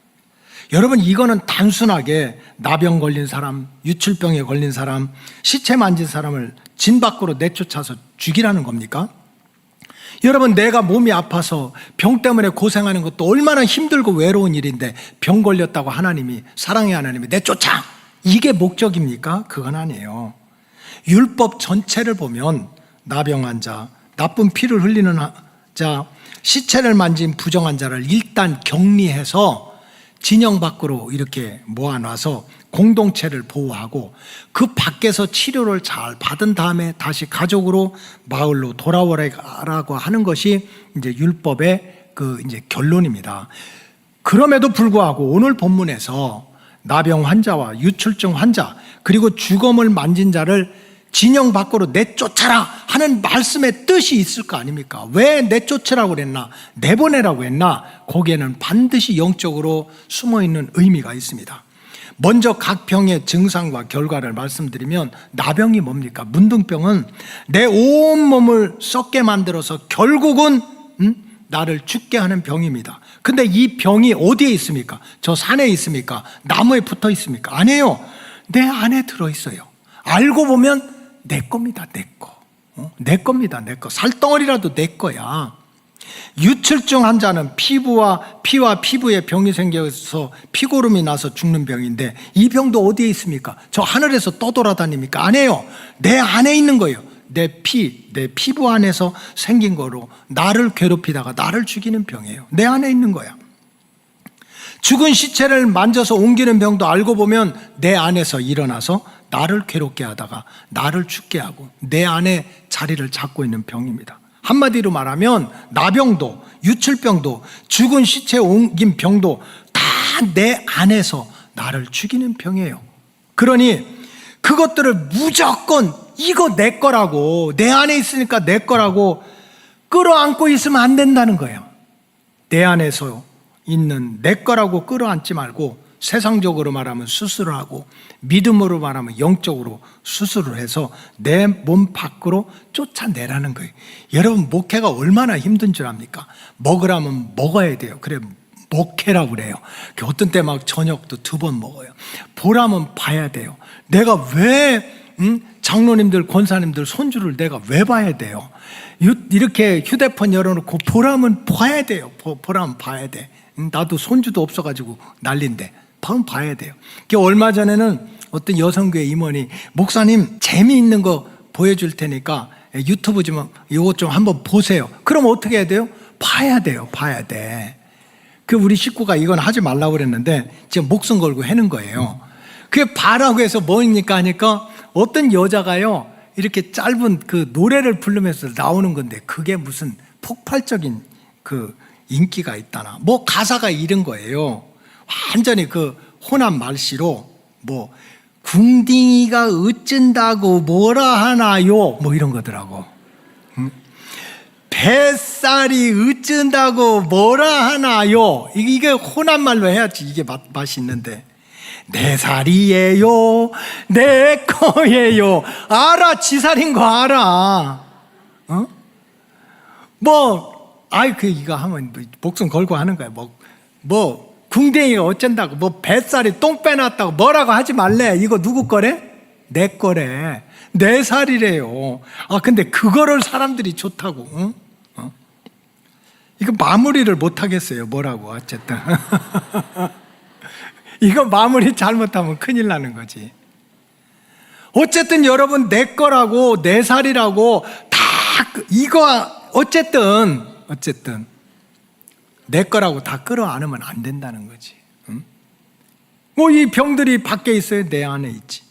여러분, 이거는 단순하게 나병 걸린 사람, 유출병에 걸린 사람, 시체 만진 사람을 진 밖으로 내쫓아서 죽이라는 겁니까? 여러분, 내가 몸이 아파서 병 때문에 고생하는 것도 얼마나 힘들고 외로운 일인데 병 걸렸다고 하나님이, 사랑의 하나님이 내쫓아! 이게 목적입니까? 그건 아니에요. 율법 전체를 보면 나병 환자, 나쁜 피를 흘리는 자, 시체를 만진 부정한 자를 일단 격리해서 진영 밖으로 이렇게 모아놔서 공동체를 보호하고 그 밖에서 치료를 잘 받은 다음에 다시 가족으로 마을로 돌아오라고 하는 것이 이제 율법의 그 이제 결론입니다. 그럼에도 불구하고 오늘 본문에서 나병 환자와 유출증 환자 그리고 죽음을 만진 자를 진영 밖으로 내쫓아라 하는 말씀의 뜻이 있을 거 아닙니까? 왜 내쫓으라고 그랬나? 내보내라고 했나? 거기에는 반드시 영적으로 숨어있는 의미가 있습니다. 먼저 각 병의 증상과 결과를 말씀드리면, 나병이 뭡니까? 문둥병은 내 온몸을 썩게 만들어서 결국은 나를 죽게 하는 병입니다. 근데 이 병이 어디에 있습니까? 저 산에 있습니까? 나무에 붙어 있습니까? 아니에요. 내 안에 들어있어요. 알고 보면 내 겁니다. 내 거. 내 겁니다. 내 거. 살덩어리라도 내 거야. 유출증 환자는 피와 피부에 병이 생겨서 피고름이 나서 죽는 병인데 이 병도 어디에 있습니까? 저 하늘에서 떠돌아다닙니까? 아니에요. 내 안에 있는 거예요. 내 피부 안에서 생긴 거로 나를 괴롭히다가 나를 죽이는 병이에요. 내 안에 있는 거야. 죽은 시체를 만져서 옮기는 병도 알고 보면 내 안에서 일어나서 나를 괴롭게 하다가 나를 죽게 하고 내 안에 자리를 잡고 있는 병입니다. 한마디로 나병도 유출병도 죽은 시체 옮긴 병도 다 내 안에서 나를 죽이는 병이에요. 그러니 그것들을 무조건 이거 내 거라고, 내 안에 있으니까 내 거라고 끌어안고 있으면 안 된다는 거예요. 내 안에서 있는 내 거라고 끌어안지 말고 세상적으로 말하면 수술을 하고 믿음으로 말하면 영적으로 수술을 해서 내 몸 밖으로 쫓아내라는 거예요. 여러분, 목회가 얼마나 힘든 줄 압니까? 먹으라면 먹어야 돼요. 그래, 목회라고 그래요. 어떤 때 막 저녁도 2번 먹어요. 보라면 봐야 돼요. 내가 왜 장로님들, 권사님들 손주를 내가 왜 봐야 돼요? 이렇게 휴대폰 열어놓고 보라면 봐야 돼요. 보라면 봐야 돼. 나도 손주도 없어가지고 난린데 봐야 돼요. 얼마 전에는 어떤 여성교회 임원이 목사님 재미있는 거 보여줄 테니까 유튜브 좀 이거 좀 한번 보세요. 그럼 어떻게 해야 돼요? 봐야 돼요. 봐야 돼. 우리 식구가 이건 하지 말라고 그랬는데 지금 목숨 걸고 해는 거예요. 그게 봐라고 해서 뭐입니까 하니까 어떤 여자가요 이렇게 짧은 노래를 부르면서 나오는 건데 그게 무슨 폭발적인 인기가 있다나 뭐 가사가 이런 거예요. 완전히 호남 말씨로 뭐 궁딩이가 어쩐다고 뭐라 하나요 뭐 이런 거더라고. 뱃살이 어쩐다고 뭐라 하나요. 이게 호남 말로 해야지 이게 맛이 있는데 내 살이에요 내 거예요. 알아, 지 살인 거 알아. 이거 하면 목숨 걸고 하는 거야. 궁뎅이가 어쩐다고 뱃살이 똥 빼놨다고 뭐라고 하지 말래. 이거 누구 거래? 내 거래. 내 살이래요. 근데 그거를 사람들이 좋다고. 이거 마무리를 못 하겠어요. 뭐라고 어쨌든. 이거 마무리 잘못하면 큰일 나는 거지. 어쨌든 여러분 내 거라고 내 살이라고 다 이거 어쨌든 내 거라고 다 끌어안으면 안 된다는 거지. 이 병들이 밖에 있어요? 내 안에 있지.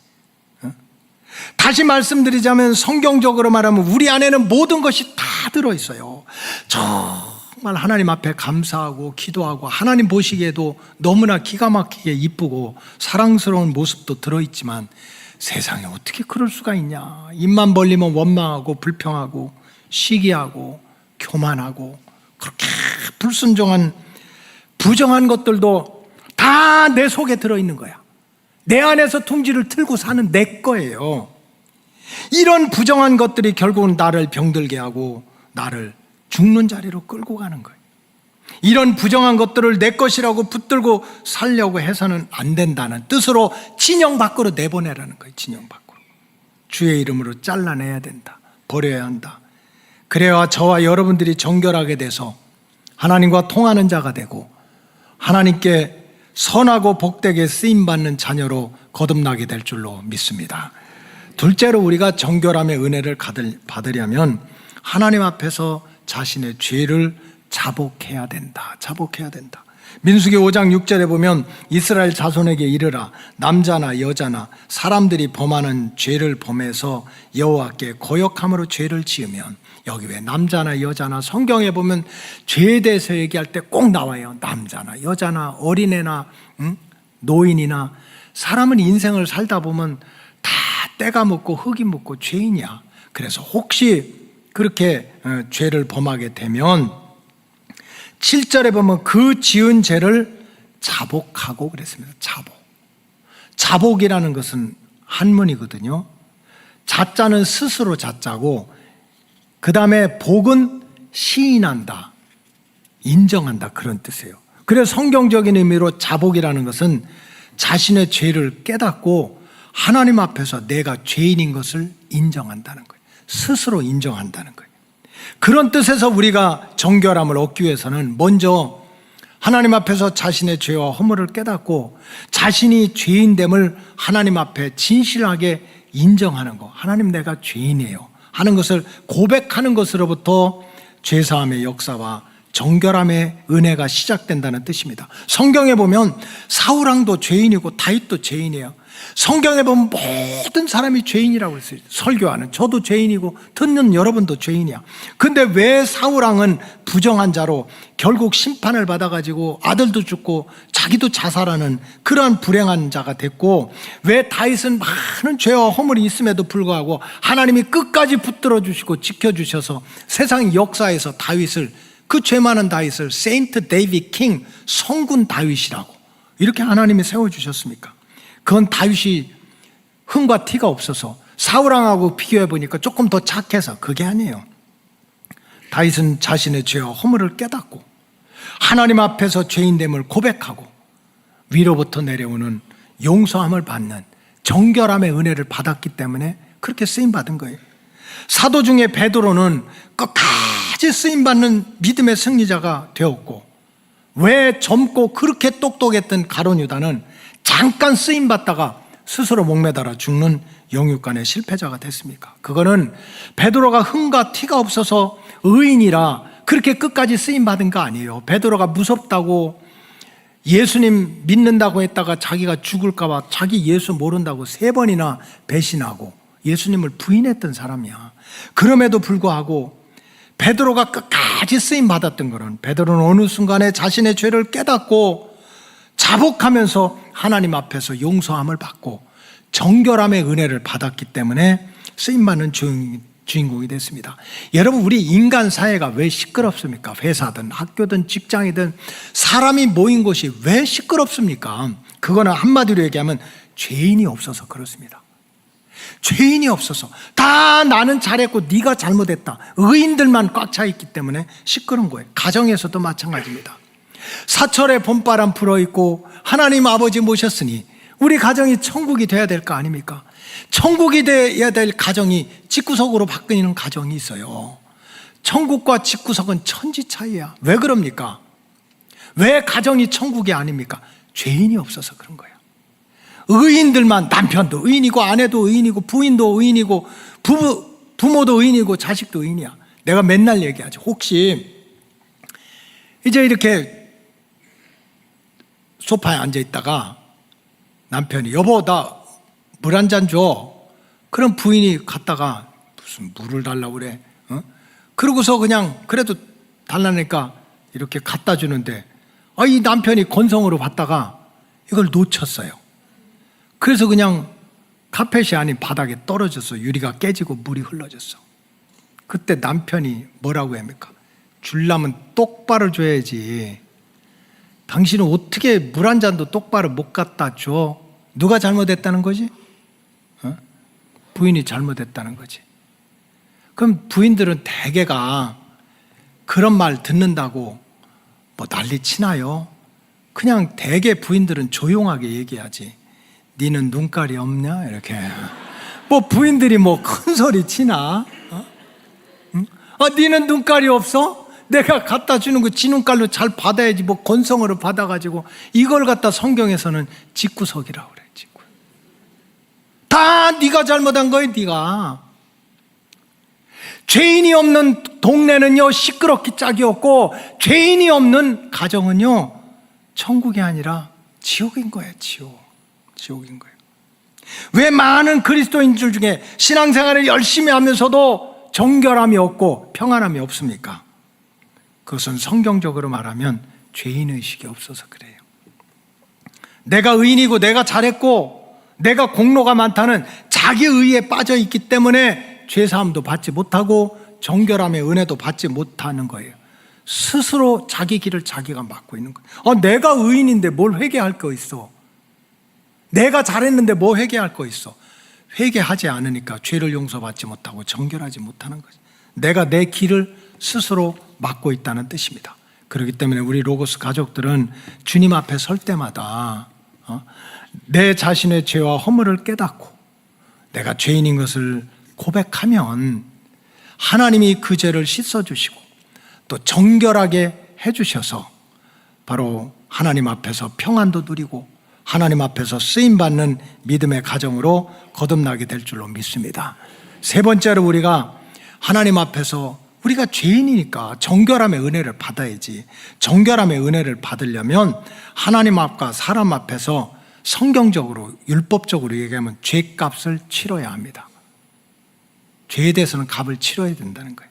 다시 말씀드리자면 성경적으로 말하면 우리 안에는 모든 것이 다 들어있어요. 정말 하나님 앞에 감사하고 기도하고 하나님 보시기에도 너무나 기가 막히게 이쁘고 사랑스러운 모습도 들어있지만 세상에 어떻게 그럴 수가 있냐. 입만 벌리면 원망하고 불평하고 시기하고 교만하고 그렇게 불순종한 부정한 것들도 다 내 속에 들어있는 거야. 내 안에서 둥지를 틀고 사는 내 거예요. 이런 부정한 것들이 결국은 나를 병들게 하고 나를 죽는 자리로 끌고 가는 거예요. 이런 부정한 것들을 내 것이라고 붙들고 살려고 해서는 안 된다는 뜻으로 진영 밖으로 내보내라는 거예요. 진영 밖으로. 주의 이름으로 잘라내야 된다. 버려야 한다. 그래야 저와 여러분들이 정결하게 돼서 하나님과 통하는 자가 되고 하나님께 선하고 복되게 쓰임받는 자녀로 거듭나게 될 줄로 믿습니다. 둘째로 우리가 정결함의 은혜를 받으려면 하나님 앞에서 자신의 죄를 자복해야 된다. 자복해야 된다. 민수기 5장 6절에 보면 이스라엘 자손에게 이르라. 남자나 여자나 사람들이 범하는 죄를 범해서 여호와께 거역함으로 죄를 지으면, 여기 왜 남자나 여자나 성경에 보면 죄에 대해서 얘기할 때 꼭 나와요. 남자나 여자나 어린애나 노인이나 사람은 인생을 살다 보면 다 때가 묻고 흙이 묻고 죄인이야. 그래서 혹시 그렇게 죄를 범하게 되면 7절에 보면 그 지은 죄를 자복하고 그랬습니다. 자복이라는 것은 한문이거든요. 자자는 스스로 자자고 그 다음에 복은 시인한다, 인정한다, 그런 뜻이에요. 그래서 성경적인 의미로 자복이라는 것은 자신의 죄를 깨닫고 하나님 앞에서 내가 죄인인 것을 인정한다는 거예요. 스스로 인정한다는 거예요. 그런 뜻에서 우리가 정결함을 얻기 위해서는 먼저 하나님 앞에서 자신의 죄와 허물을 깨닫고 자신이 죄인됨을 하나님 앞에 진실하게 인정하는 것, 하나님 내가 죄인이에요 하는 것을 고백하는 것으로부터 죄사함의 역사와 정결함의 은혜가 시작된다는 뜻입니다. 성경에 보면 사울왕도 죄인이고 다윗도 죄인이에요. 성경에 보면 모든 사람이 죄인이라고 했어요. 설교하는 저도 죄인이고 듣는 여러분도 죄인이야. 근데 왜 사울왕은 부정한 자로 결국 심판을 받아가지고 아들도 죽고 자기도 자살하는 그러한 불행한 자가 됐고, 왜 다윗은 많은 죄와 허물이 있음에도 불구하고 하나님이 끝까지 붙들어 주시고 지켜주셔서 세상 역사에서 다윗을, 그 죄 많은 다윗을 세인트 데이빗 킹, 성군 다윗이라고 이렇게 하나님이 세워주셨습니까? 그건 다윗이 흥과 티가 없어서 사울왕하고 비교해 보니까 조금 더 착해서 그게 아니에요. 다윗은 자신의 죄와 허물을 깨닫고 하나님 앞에서 죄인됨을 고백하고 위로부터 내려오는 용서함을 받는 정결함의 은혜를 받았기 때문에 그렇게 쓰임받은 거예요. 사도 중에 베드로는 끝까지 쓰임받는 믿음의 승리자가 되었고, 왜 젊고 그렇게 똑똑했던 가룟 유다는 잠깐 쓰임받다가 스스로 목매달아 죽는 영육간의 실패자가 됐습니까? 그거는 베드로가 흥과 티가 없어서 의인이라 그렇게 끝까지 쓰임받은 거 아니에요. 베드로가 무섭다고 예수님 믿는다고 했다가 자기가 죽을까 봐 자기 예수 모른다고 3번이나 배신하고 예수님을 부인했던 사람이야. 그럼에도 불구하고 베드로가 끝까지 쓰임받았던 거는, 베드로는 어느 순간에 자신의 죄를 깨닫고 자복하면서 하나님 앞에서 용서함을 받고 정결함의 은혜를 받았기 때문에 쓰임받는 주인공이 됐습니다. 여러분, 우리 인간 사회가 왜 시끄럽습니까? 회사든 학교든 직장이든 사람이 모인 곳이 왜 시끄럽습니까? 그거는 한마디로 얘기하면 죄인이 없어서 그렇습니다. 죄인이 없어서, 다 나는 잘했고 네가 잘못했다, 의인들만 꽉 차 있기 때문에 시끄러운 거예요. 가정에서도 마찬가지입니다. 사철에 봄바람 불어있고 하나님 아버지 모셨으니 우리 가정이 천국이 돼야 될 거 아닙니까? 천국이 돼야 될 가정이 집구석으로 바뀌는 가정이 있어요. 천국과 집구석은 천지 차이야. 왜 그럽니까? 왜 가정이 천국이 아닙니까? 죄인이 없어서 그런 거예요. 의인들만, 남편도 의인이고 아내도 의인이고 부인도 의인이고 부모도 의인이고 자식도 의인이야. 내가 맨날 얘기하죠. 혹시 이제 이렇게 소파에 앉아 있다가 남편이 여보 나 물 한 잔 줘. 그럼 부인이 갔다가 무슨 물을 달라고 그래. 그러고서 그냥 그래도 달라니까 이렇게 갖다 주는데 이 남편이 건성으로 받다가 이걸 놓쳤어요. 그래서 그냥 카펫이 아닌 바닥에 떨어져서 유리가 깨지고 물이 흘러졌어. 그때 남편이 뭐라고 합니까? 줄라면 똑바로 줘야지. 당신은 어떻게 물 한 잔도 똑바로 못 갖다 줘? 누가 잘못했다는 거지? 부인이 잘못했다는 거지. 그럼 부인들은 대개가 그런 말 듣는다고 뭐 난리 치나요? 그냥 대개 부인들은 조용하게 얘기하지. 니는 눈깔이 없냐? 이렇게. 뭐 부인들이 뭐 큰 소리 치나? 니는 눈깔이 없어? 내가 갖다 주는 거 지 눈깔로 잘 받아야지. 뭐 건성으로 받아가지고 이걸 갖다 성경에서는 집구석이라고 그래. 집구. 다 네가 잘못한 거야. 네가. 죄인이 없는 동네는요 시끄럽기 짝이 없고, 죄인이 없는 가정은요 천국이 아니라 지옥인 거예요. 지옥인 거예요. 왜 많은 그리스도인들 중에 신앙생활을 열심히 하면서도 정결함이 없고 평안함이 없습니까? 그것은 성경적으로 말하면 죄인의식이 없어서 그래요. 내가 의인이고 내가 잘했고 내가 공로가 많다는 자기 의에 빠져 있기 때문에 죄사함도 받지 못하고 정결함의 은혜도 받지 못하는 거예요. 스스로 자기 길을 자기가 막고 있는 거예요. 내가 의인인데 뭘 회개할 거 있어? 내가 잘했는데 뭐 회개할 거 있어? 회개하지 않으니까 죄를 용서받지 못하고 정결하지 못하는 거지. 내가 내 길을 스스로 막고 있다는 뜻입니다. 그렇기 때문에 우리 로고스 가족들은 주님 앞에 설 때마다 내 자신의 죄와 허물을 깨닫고 내가 죄인인 것을 고백하면 하나님이 그 죄를 씻어주시고 또 정결하게 해주셔서 바로 하나님 앞에서 평안도 누리고 하나님 앞에서 쓰임받는 믿음의 가정으로 거듭나게 될 줄로 믿습니다. 세 번째로 우리가 하나님 앞에서 우리가 죄인이니까 정결함의 은혜를 받아야지. 정결함의 은혜를 받으려면 하나님 앞과 사람 앞에서 성경적으로 율법적으로 얘기하면 죄값을 치러야 합니다. 죄에 대해서는 값을 치러야 된다는 거예요.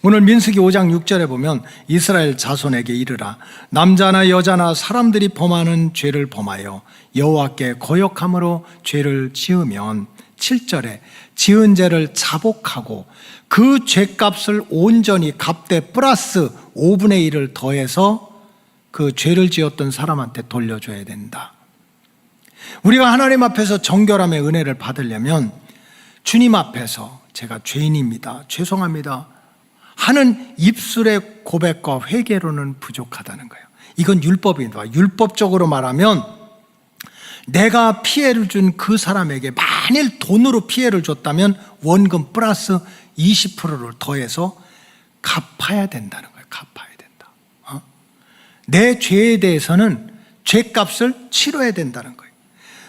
오늘 민수기 5장 6절에 보면 이스라엘 자손에게 이르라 남자나 여자나 사람들이 범하는 죄를 범하여 여호와께 거역함으로 죄를 지으면 7절에 지은 죄를 자복하고 그 죄값을 온전히 갚되 플러스 5분의 1을 더해서 그 죄를 지었던 사람한테 돌려줘야 된다. 우리가 하나님 앞에서 정결함의 은혜를 받으려면 주님 앞에서 제가 죄인입니다, 죄송합니다 하는 입술의 고백과 회개로는 부족하다는 거예요. 이건 율법입니다. 율법적으로 말하면 내가 피해를 준 그 사람에게 만일 돈으로 피해를 줬다면 원금 플러스 20%를 더해서 갚아야 된다는 거예요. 갚아야 된다. 내 죄에 대해서는 죄값을 치러야 된다는 거예요.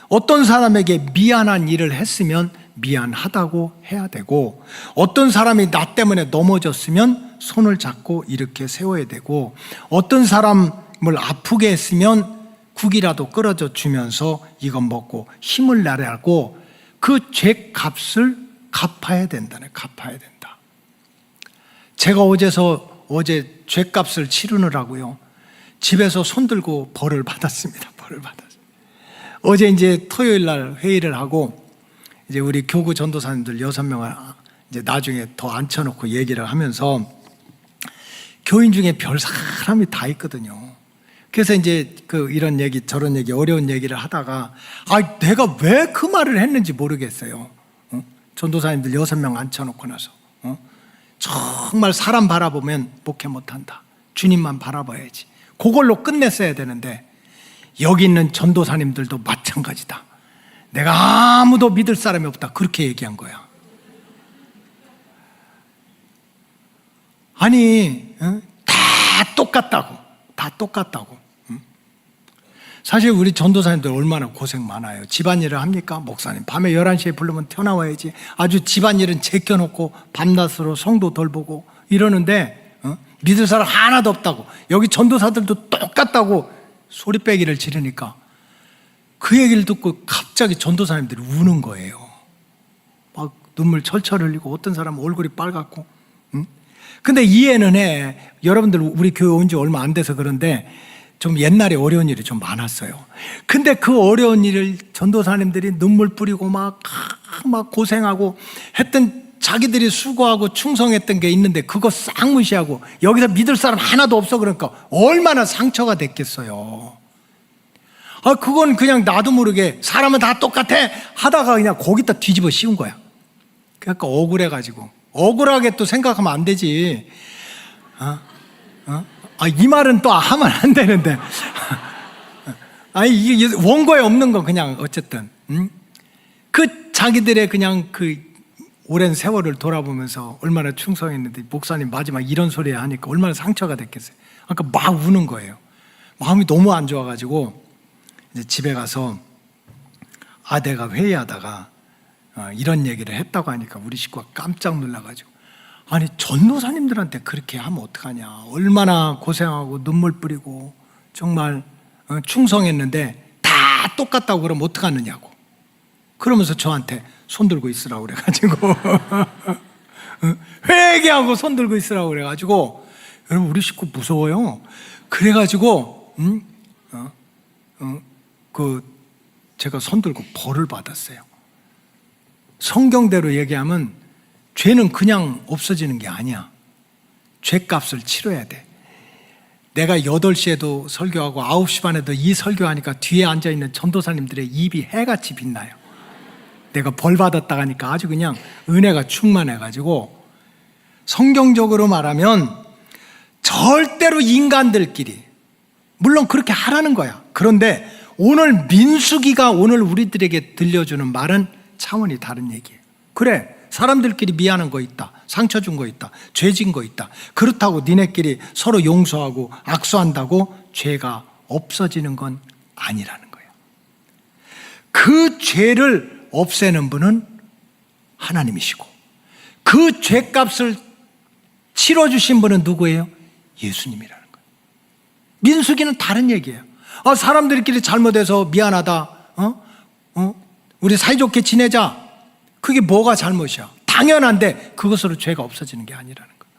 어떤 사람에게 미안한 일을 했으면 미안하다고 해야 되고 어떤 사람이 나 때문에 넘어졌으면 손을 잡고 일으켜 세워야 되고 어떤 사람을 아프게 했으면 국이라도 끓여줘 주면서 이건 먹고 힘을 내라고 그 죄값을 갚아야 된다네. 갚아야 된다. 제가 어제 죄값을 치르느라고요 집에서 손들고 벌을 받았습니다. 벌을 받았어요. 어제 이제 토요일 날 회의를 하고 이제 우리 교구 전도사님들 6명을 이제 나중에 더 앉혀놓고 얘기를 하면서 교인 중에 별 사람이 다 있거든요. 그래서 이제 이런 얘기 저런 얘기 어려운 얘기를 하다가 내가 왜 그 말을 했는지 모르겠어요. 전도사님들 6명 앉혀놓고 나서 정말 사람 바라보면 목회 못한다. 주님만 바라봐야지. 그걸로 끝냈어야 되는데 여기 있는 전도사님들도 마찬가지다. 내가 아무도 믿을 사람이 없다. 그렇게 얘기한 거야. 아니 다 똑같다고. 다 똑같다고. 사실 우리 전도사님들 얼마나 고생 많아요. 집안일을 합니까? 목사님 밤에 11시에 부르면 튀어나와야지. 아주 집안일은 제껴놓고 밤낮으로 성도 돌보고 이러는데 믿을 사람 하나도 없다고. 여기 전도사들도 똑같다고 소리빼기를 지르니까 그 얘기를 듣고 갑자기 전도사님들이 우는 거예요. 막 눈물 철철 흘리고 어떤 사람은 얼굴이 빨갛고. 근데 이해는 해. 여러분들 우리 교회 온 지 얼마 안 돼서 그런데 좀 옛날에 어려운 일이 좀 많았어요. 근데 그 어려운 일을 전도사님들이 눈물 뿌리고 막 고생하고 했던 자기들이 수고하고 충성했던 게 있는데 그거 싹 무시하고 여기서 믿을 사람 하나도 없어 그러니까 얼마나 상처가 됐겠어요. 그건 그냥 나도 모르게 사람은 다 똑같아 하다가 그냥 거기다 뒤집어 씌운 거야. 그러니까 억울해가지고 억울하게 또 생각하면 안 되지. 이 말은 또 하면 안 되는데. 이게 원고에 없는 거 그냥 어쨌든 그 자기들의 그냥 그 오랜 세월을 돌아보면서 얼마나 충성했는데 목사님 마지막 이런 소리 하니까 얼마나 상처가 됐겠어요. 그러니까 막 우는 거예요. 마음이 너무 안 좋아가지고 이제 집에 가서 내가 회의하다가 이런 얘기를 했다고 하니까 우리 식구가 깜짝 놀라가지고 아니 전도사님들한테 그렇게 하면 어떡하냐. 얼마나 고생하고 눈물 뿌리고 정말 충성했는데 다 똑같다고 그러면 어떡하느냐고. 그러면서 저한테 손 들고 있으라고 그래가지고 회개하고 손 들고 있으라고 그래가지고 여러분 우리 식구 무서워요. 그래가지고 제가 손 들고 벌을 받았어요. 성경대로 얘기하면 죄는 그냥 없어지는 게 아니야. 죄값을 치러야 돼. 내가 8시에도 설교하고 9시 반에도 이 설교하니까 뒤에 앉아있는 전도사님들의 입이 해같이 빛나요. 내가 벌 받았다 하니까 아주 그냥 은혜가 충만해가지고 성경적으로 말하면 절대로 인간들끼리 물론 그렇게 하라는 거야. 그런데 오늘 민수기가 오늘 우리들에게 들려주는 말은 차원이 다른 얘기예요. 그래 사람들끼리 미안한 거 있다. 상처 준 거 있다, 죄 진 거 있다. 그렇다고 니네끼리 서로 용서하고 악수한다고 죄가 없어지는 건 아니라는 거예요. 그 죄를 없애는 분은 하나님이시고 그 죄값을 치러주신 분은 누구예요? 예수님이라는 거예요. 민수기는 다른 얘기예요. 사람들끼리 잘못해서 미안하다, 우리 사이좋게 지내자. 그게 뭐가 잘못이야? 당연한데 그것으로 죄가 없어지는 게 아니라는 거예요.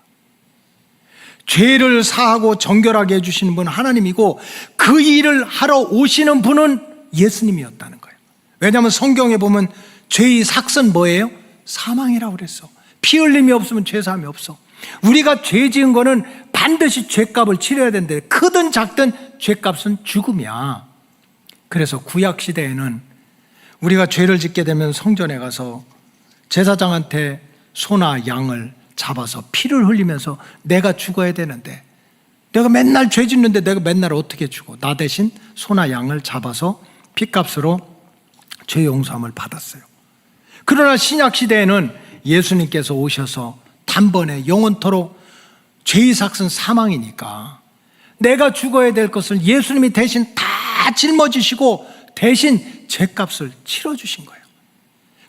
죄를 사하고 정결하게 해주시는 분은 하나님이고 그 일을 하러 오시는 분은 예수님이었다는 거예요. 왜냐하면 성경에 보면 죄의 삭은 뭐예요? 사망이라고 그랬어. 피 흘림이 없으면 죄사함이 없어. 우리가 죄 지은 거는 반드시 죄값을 치러야 되는데 크든 작든 죄값은 죽음이야. 그래서 구약 시대에는 우리가 죄를 짓게 되면 성전에 가서 제사장한테 소나 양을 잡아서 피를 흘리면서 내가 죽어야 되는데 내가 맨날 죄 짓는데 내가 맨날 어떻게 죽어? 나 대신 소나 양을 잡아서 피값으로 죄 용서함을 받았어요. 그러나 신약 시대에는 예수님께서 오셔서 단번에 영원토록 죄의 삭은 사망이니까 내가 죽어야 될 것을 예수님이 대신 다 짊어지시고 대신 죄값을 치러주신 거예요.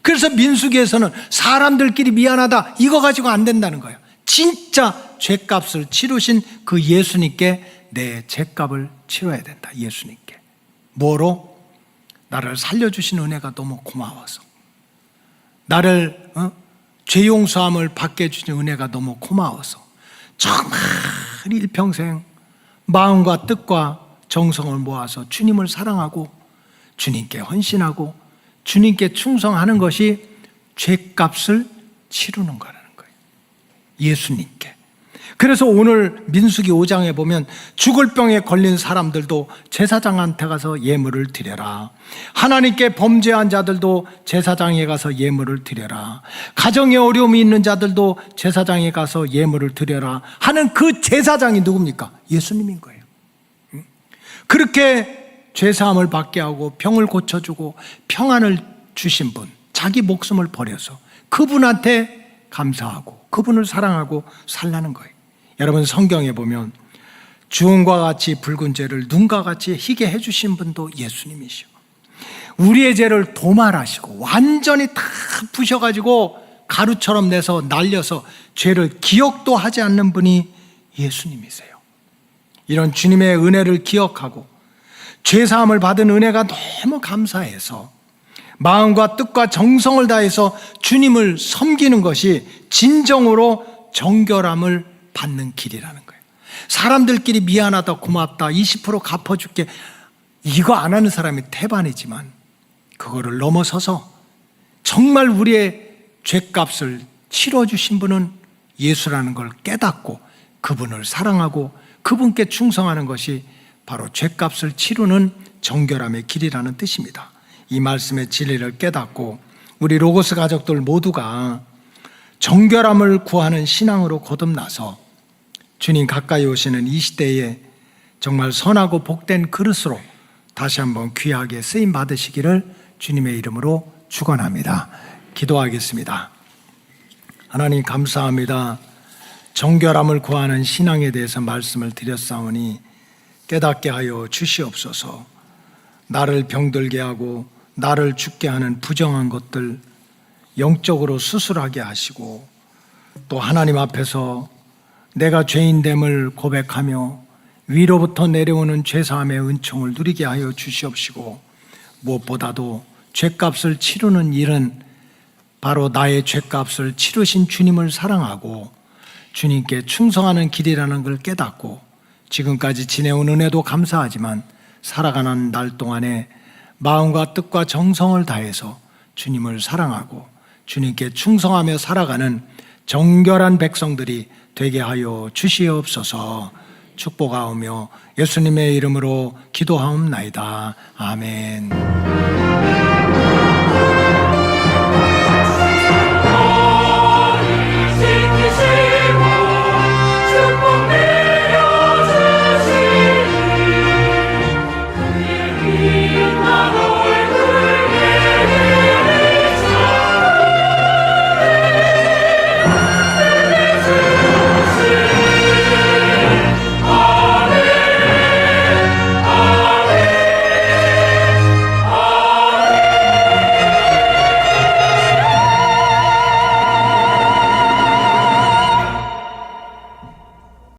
그래서 민수기에서는 사람들끼리 미안하다 이거 가지고 안 된다는 거예요. 진짜 죄값을 치르신 그 예수님께 내 죄값을 치러야 된다. 예수님께. 뭐로? 나를 살려주신 은혜가 너무 고마워서, 나를 죄 용서함을 받게 해주신 은혜가 너무 고마워서 정말 일평생 마음과 뜻과 정성을 모아서 주님을 사랑하고 주님께 헌신하고 주님께 충성하는 것이 죄값을 치르는 거라는 거예요. 예수님께. 그래서 오늘 민수기 5장에 보면 죽을 병에 걸린 사람들도 제사장한테 가서 예물을 드려라. 하나님께 범죄한 자들도 제사장에 가서 예물을 드려라. 가정에 어려움이 있는 자들도 제사장에 가서 예물을 드려라 하는 그 제사장이 누굽니까? 예수님인 거예요. 그렇게 죄사함을 받게 하고 병을 고쳐주고 평안을 주신 분, 자기 목숨을 버려서 그분한테 감사하고 그분을 사랑하고 살라는 거예요. 여러분, 성경에 보면 주홍과 같이 붉은 죄를 눈과 같이 희게 해주신 분도 예수님이시고 우리의 죄를 도말하시고 완전히 다 부셔가지고 가루처럼 내서 날려서 죄를 기억도 하지 않는 분이 예수님이세요. 이런 주님의 은혜를 기억하고 죄사함을 받은 은혜가 너무 감사해서 마음과 뜻과 정성을 다해서 주님을 섬기는 것이 진정으로 정결함을 받는 길이라는 거예요. 사람들끼리 미안하다, 고맙다, 20% 갚아줄게 이거 안 하는 사람이 태반이지만 그거를 넘어서서 정말 우리의 죄값을 치러주신 분은 예수라는 걸 깨닫고 그분을 사랑하고 그분께 충성하는 것이 바로 죄값을 치르는 정결함의 길이라는 뜻입니다. 이 말씀의 진리를 깨닫고 우리 로고스 가족들 모두가 정결함을 구하는 신앙으로 거듭나서 주님 가까이 오시는 이 시대에 정말 선하고 복된 그릇으로 다시 한번 귀하게 쓰임 받으시기를 주님의 이름으로 축원합니다. 기도하겠습니다. 하나님 감사합니다. 정결함을 구하는 신앙에 대해서 말씀을 드렸사오니 깨닫게 하여 주시옵소서. 나를 병들게 하고 나를 죽게 하는 부정한 것들 영적으로 수술하게 하시고 또 하나님 앞에서 내가 죄인됨을 고백하며 위로부터 내려오는 죄사함의 은총을 누리게 하여 주시옵시고 무엇보다도 죄값을 치르는 일은 바로 나의 죄값을 치르신 주님을 사랑하고 주님께 충성하는 길이라는 걸 깨닫고 지금까지 지내온 은혜도 감사하지만 살아가는 날 동안에 마음과 뜻과 정성을 다해서 주님을 사랑하고 주님께 충성하며 살아가는 정결한 백성들이 되게 하여 주시옵소서. 축복하오며 예수님의 이름으로 기도하옵나이다. 아멘.